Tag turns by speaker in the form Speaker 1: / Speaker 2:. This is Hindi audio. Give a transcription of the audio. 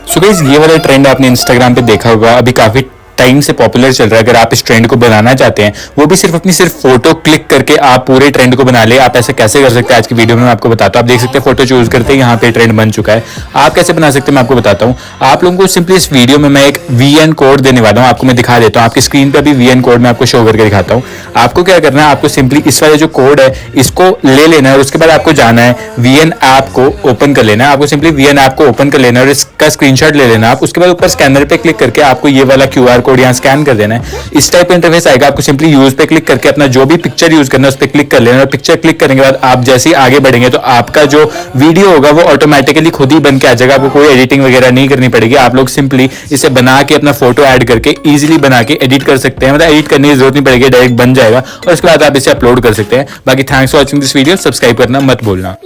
Speaker 1: सो गाइस ये वाला ट्रेंड आपने इंस्टाग्राम पे देखा होगा, अभी काफी टाइम से पॉपुलर चल रहा है। अगर आप इस ट्रेंड को बनाना चाहते हैं, वो भी सिर्फ फोटो क्लिक करके आप पूरे ट्रेंड को बना ले। आप ऐसे कैसे कर सकते हैं आज की वीडियो में मैं आपको बताता हूं। आप देख सकते हैं फोटो चूज करते हैं, यहाँ पे ट्रेंड बन चुका है। आप कैसे बना सकते हैं मैं आपको बताता हूँ। आप लोगों को सिंपली इस वीडियो में मैं एक VN कोड देने वाला हूँ, आपको मैं दिखा देता हूँ। आपकी स्क्रीन पर भी VN कोड मैं आपको शो करके दिखाता हूँ। आपको क्या करना है, आपको सिंपली इस वाले जो कोड है इसको ले लेना है और उसके बाद आपको जाना है VN ऐप को ओपन कर लेना है। आपको सिंपली VN ऐप को ओपन कर लेना है और इसका स्क्रीनशॉट ले लेना है। आप उसके बाद ऊपर स्कैनर पे क्लिक करके आपको ये वाला QR कोड यहाँ स्कैन कर देना है। इस टाइप का इंटरफेस आएगा। आपको सिंपली यूज पे क्लिक करके अपना जो भी पिक्चर यूज करना है उस पे क्लिक कर लेना और पिक्चर क्लिक करने के बाद आप जैसे ही आगे बढ़ेंगे तो आपका जो वीडियो होगा वो ऑटोमेटिकली खुद ही बन के आ जाएगा। आपको कोई एडिटिंग वगैरह नहीं करनी पड़ेगी। आप लोग सिंपली इसे बना के अपना फोटो ऐड करके इजीली बना के एडिट कर सकते हैं। मतलब एडिट करने की जरूरत नहीं पड़ेगी, डायरेक्ट बन जाएगा और उसके बाद आप इसे अपलोड कर सकते हैं। बाकी thanks for watching this video. Subscribe करना मत भूलना।